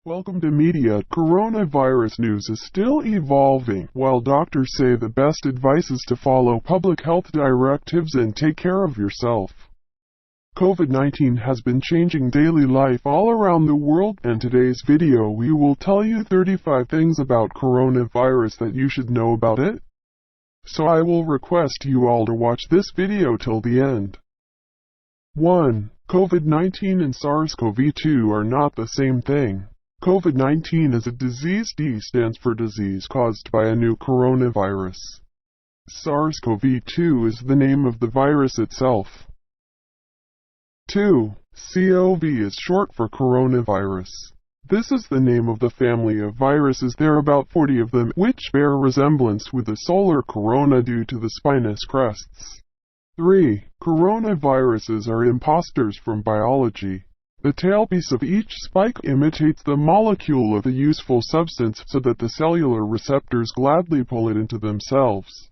Welcome to media. Coronavirus news is still evolving. While doctors say the best advice is to follow public health directives and take care of yourself. COVID-19 has been changing daily life all around the world. In today's video we will tell you 35 things about coronavirus that you should know about it. So I will request you all to watch this video till the end. 1. COVID-19 and SARS-CoV-2 are not the same thing. COVID-19 is a disease. D stands for disease caused by a new coronavirus. SARS-CoV-2 is the name of the virus itself. 2. CoV is short for coronavirus. This is the name of the family of viruses. There are about 40 of them, which bear resemblance with the solar corona due to the spinous crests. 3. Coronaviruses are imposters from biology. The tailpiece of each spike imitates the molecule of a useful substance so that the cellular receptors gladly pull it into themselves.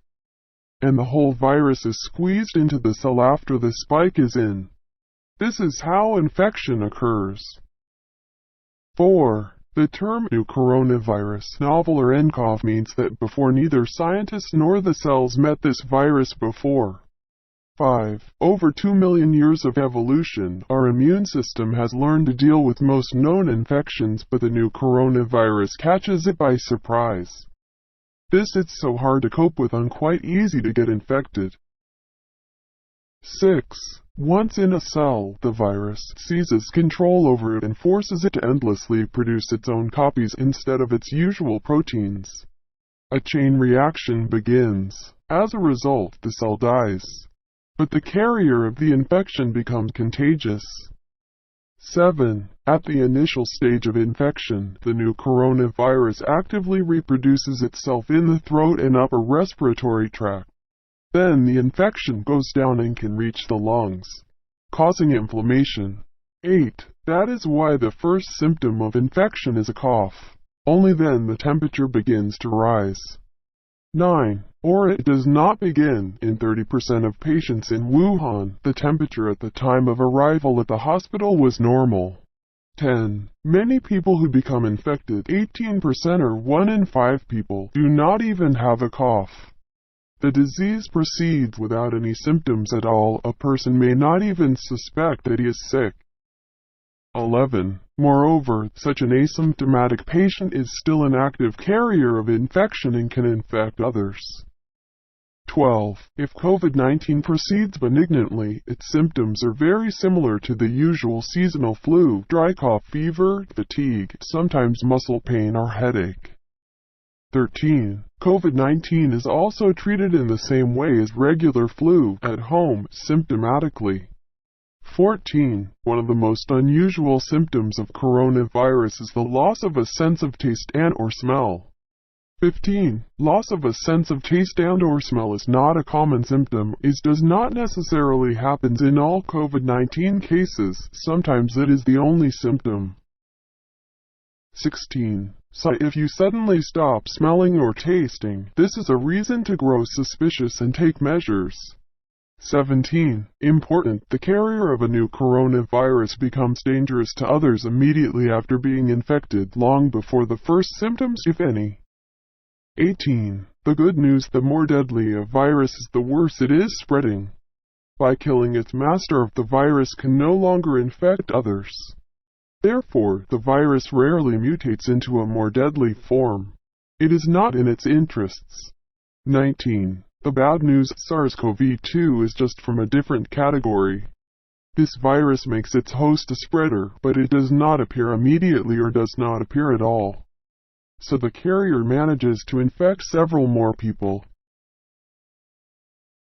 And the whole virus is squeezed into the cell after the spike is in. This is how infection occurs. 4. The term new coronavirus, novel or nCoV, means that before neither scientists nor the cells met this virus before. 5. Over 2 million years of evolution, our immune system has learned to deal with most known infections, but the new coronavirus catches it by surprise. It's so hard to cope with and quite easy to get infected. 6. Once in a cell, the virus seizes control over it and forces it to endlessly produce its own copies instead of its usual proteins. A chain reaction begins. As a result, the cell dies. But the carrier of the infection becomes contagious. 7. At the initial stage of infection, the new coronavirus actively reproduces itself in the throat and upper respiratory tract. Then the infection goes down and can reach the lungs, causing inflammation. 8. That is why the first symptom of infection is a cough. Only then the temperature begins to rise. 9. Or it does not begin. In 30% of patients in Wuhan, the temperature at the time of arrival at the hospital was normal. 10. Many people who become infected, 18% or 1 in 5 people, do not even have a cough. The disease proceeds without any symptoms at all. A person may not even suspect that he is sick. 11. Moreover, such an asymptomatic patient is still an active carrier of infection and can infect others. 12. If COVID-19 proceeds benignantly, its symptoms are very similar to the usual seasonal flu: dry cough, fever, fatigue, sometimes muscle pain or headache. 13. COVID-19 is also treated in the same way as regular flu, at home, symptomatically. 14. One of the most unusual symptoms of coronavirus is the loss of a sense of taste and/or smell. 15. Loss of a sense of taste and/or smell is not a common symptom. It does not necessarily happen in all COVID-19 cases. Sometimes it is the only symptom. 16. So if you suddenly stop smelling or tasting, this is a reason to grow suspicious and take measures. 17. Important. The carrier of a new coronavirus becomes dangerous to others immediately after being infected, long before the first symptoms, if any. 18. The good news: the more deadly a virus is, the worse it is spreading. By killing its master, the virus can no longer infect others. Therefore, the virus rarely mutates into a more deadly form. It is not in its interests. 19. The bad news: SARS-CoV-2 is just from a different category. This virus makes its host a spreader, but it does not appear immediately or does not appear at all. So the carrier manages to infect several more people.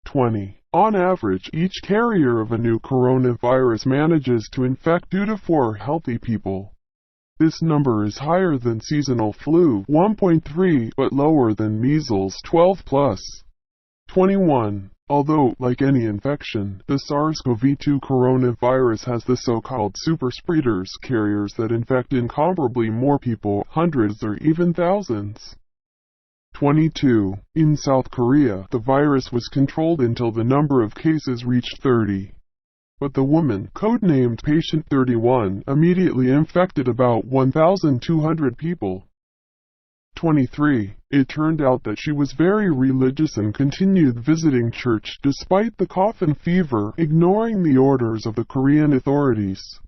20. On average, each carrier of a new coronavirus manages to infect 2 to 4 healthy people. This number is higher than seasonal flu, 1.3, but lower than measles, 12+. 21. Although, like any infection, the SARS-CoV-2 coronavirus has the so-called super spreaders, carriers that infect incomparably more people, hundreds or even thousands. 22. In South Korea, the virus was controlled until the number of cases reached 30. but the woman, codenamed Patient 31, immediately infected about 1,200 people. 23. It turned out that she was very religious and continued visiting church despite the cough and fever, ignoring the orders of the Korean authorities.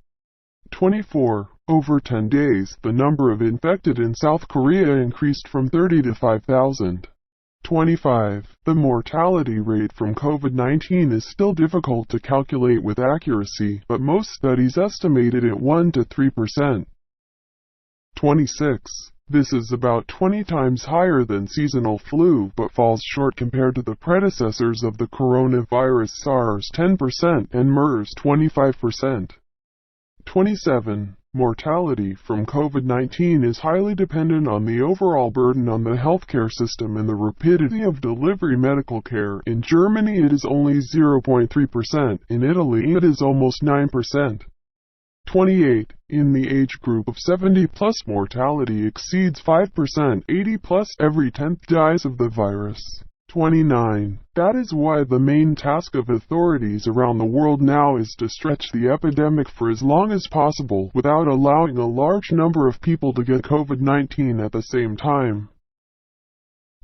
24. Over 10 days, the number of infected in South Korea increased from 30 to 5,000. 25. The mortality rate from COVID-19 is still difficult to calculate with accuracy, but most studies estimate it at 1 to 3%. 26. This is about 20 times higher than seasonal flu, but falls short compared to the predecessors of the coronavirus SARS 10% and MERS 25%. 27. Mortality from COVID-19 is highly dependent on the overall burden on the healthcare system and the rapidity of delivery medical care. In Germany it is only 0.3%, in Italy it is almost 9%. 28. In the age group of 70 plus, mortality exceeds 5%, 80 plus every 10th dies of the virus. 29. That is why the main task of authorities around the world now is to stretch the epidemic for as long as possible without allowing a large number of people to get COVID-19 at the same time.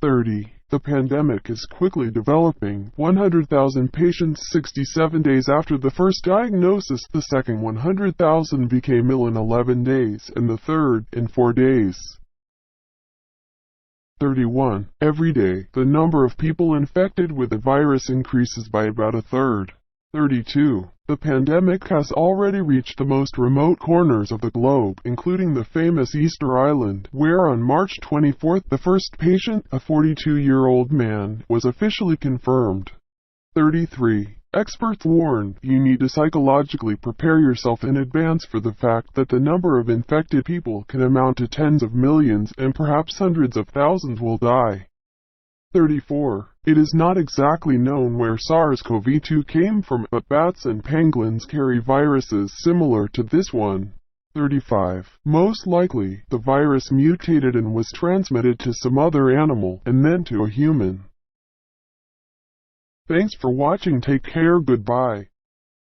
30. The pandemic is quickly developing. 100,000 patients 67 days after the first diagnosis, the second 100,000 became ill in 11 days, and the third in 4 days. 31. Every day, the number of people infected with the virus increases by about a third. 32. The pandemic has already reached the most remote corners of the globe, including the famous Easter Island, where on March 24 the first patient, a 42-year-old man, was officially confirmed. 33. Experts warn you need to psychologically prepare yourself in advance for the fact that the number of infected people can amount to tens of millions and perhaps hundreds of thousands will die. 34. It is not exactly known where SARS-CoV-2 came from, but bats and penguins carry viruses similar to this one. 35. Most likely, the virus mutated and was transmitted to some other animal, and then to a human. Thanks for watching. Take care. Goodbye.